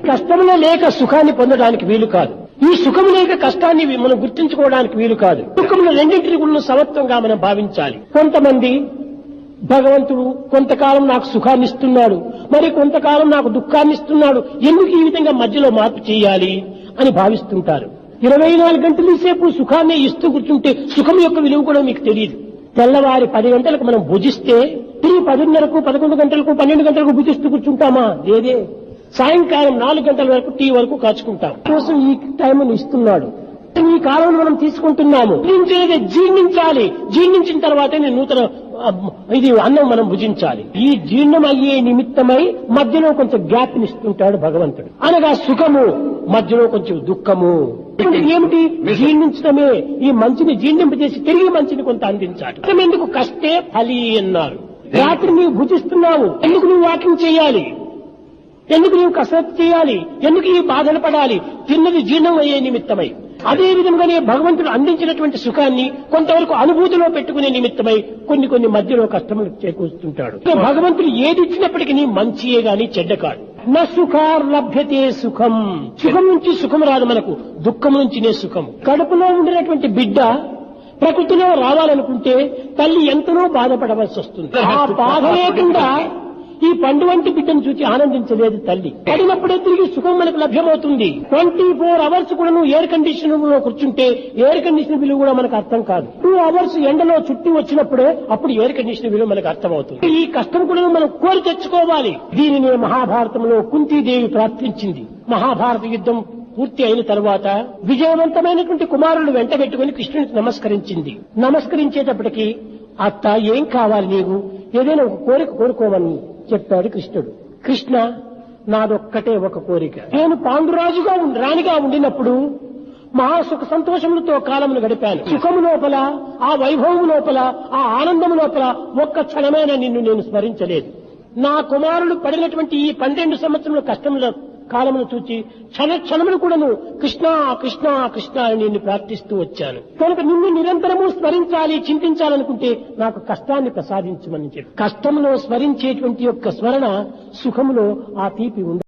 కష్టంలో లేక సుఖాన్ని పొందడానికి వీలు కాదు. ఈ సుఖము లేక కష్టాన్ని మనం గుర్తించుకోవడానికి వీలు కాదు. సుఖములు రెండింటిని కూడా సమత్వంగా మనం భావించాలి. కొంతమంది భగవంతుడు కొంతకాలం నాకు సుఖాన్ని ఇస్తున్నాడు, మరి కొంతకాలం నాకు దుఃఖాన్ని ఇస్తున్నాడు, ఎందుకు ఈ విధంగా మధ్యలో మార్పు చేయాలి అని భావిస్తుంటారు. 24 గంటల సేపు సుఖాన్ని ఇస్తూ కూర్చుంటే సుఖం యొక్క విలువ కూడా మీకు తెలియదు. తెల్లవారి 10 గంటలకు మనం భుజిస్తే తిరిగి 10:30కు 11 గంటలకు 12 గంటలకు భుజిస్తూ కూర్చుంటామా? లేదే. సాయంకాలం 4 గంటల వరకు టీ వరకు కాచుకుంటాం. కోసం ఈ టైంను ఇస్తున్నాడు, ఈ కాలంలో మనం తీసుకుంటున్నాము. జీర్ణించాలి. జీర్ణించిన తర్వాతే నూతన ఇది అన్నం మనం భుజించాలి. ఈ జీర్ణం అయ్యే నిమిత్తమై మధ్యలో కొంచెం గ్యాప్ ఇస్తుంటాడు భగవంతుడు. అనగా సుఖము, మధ్యలో కొంచెం దుఃఖము. ఏమిటి? జీర్ణించడమే. ఈ మంచిని జీర్ణింపజేసి తిరిగి మంచిని కొంత అందించాలి. ఎందుకు? కష్టే ఫలి అన్నారు. రాత్రి నీవు భుజిస్తున్నావు, ఎందుకు నువ్వు వాకింగ్ చేయాలి? ఎందుకు నీవు కసరత్తు చేయాలి? ఎందుకు ఈ బాధలు పడాలి? తిన్నది జీర్ణం అయ్యే నిమిత్తమై. అదే విధంగానే భగవంతుడు అందించినటువంటి సుఖాన్ని కొంతవరకు అనుభూతిలో పెట్టుకునే నిమిత్తమై కొన్ని మధ్యలో కష్టములు చేకూరుస్తుంటాడు. భగవంతుడు ఏది ఇచ్చినప్పటికీ మంచియే గాని చెడ్డ కాదు. నా సుఖార్ లభ్యతే సుఖం. సుఖం నుంచి సుఖం రాదు మనకు, దుఃఖం నుంచినే సుఖం. కడుపులో ఉండినటువంటి బిడ్డ ప్రకృతిలో రావాలనుకుంటే తల్లి ఎంతనో బాధపడవలసి వస్తుంది. ఆ బాధ లేకుండా ఈ పండు వంటి బిడ్డను చూసి ఆనందించలేదు తల్లి. పడినప్పుడే తిరిగి సుఖం మనకు లభ్యమవుతుంది. 24 అవర్స్ కూడా నువ్వు ఎయిర్ కండిషన్ లో కూర్చుంటే ఎయిర్ కండిషన్ విలువ కూడా మనకు అర్థం కాదు. 2 అవర్స్ ఎండలో చుట్టి వచ్చినప్పుడే అప్పుడు ఎయిర్ కండిషన్ విలువ మనకు అర్థమవుతుంది. ఈ కష్టం కూడా మనం కోరి తెచ్చుకోవాలి. దీనిని మహాభారతంలో కుంతీదేవి ప్రార్థించింది. మహాభారత యుద్ధం పూర్తి అయిన తర్వాత విజయవంతమైనటువంటి కుమారులు వెంట పెట్టుకుని కృష్ణునికి నమస్కరించింది. నమస్కరించేటప్పటికి, అత్త ఏం కావాలి నీవు? ఏదైనా ఒక కోరిక కోరుకోమని చెప్పాడు కృష్ణుడు. కృష్ణ, నాదొక్కటే ఒక కోరిక. నేను పాండురాజుగా రాణిగా ఉండినప్పుడు మహాసుఖ సంతోషములతో కాలమును గడిపాను. సుఖము లోపల, ఆ వైభవము లోపల, ఆ ఆనందము లోపల ఒక్క క్షణమైన నిన్ను నేను స్మరించలేదు. నా కుమారులు పడినటువంటి ఈ 12 సంవత్సరముల కష్టముల కాలమును చూచి క్షణములు కూడాను కృష్ణ కృష్ణ కృష్ణ అని నిన్ను ప్రార్థిస్తూ వచ్చాను. కనుక నిన్ను నిరంతరము స్మరించాలి, చింతించాలనుకుంటే నాకు కష్టాన్ని ప్రసాదించమని చెప్పి, కష్టంలో స్మరించేటువంటి యొక్క స్మరణ సుఖములో ఆ తీపి ఉంది.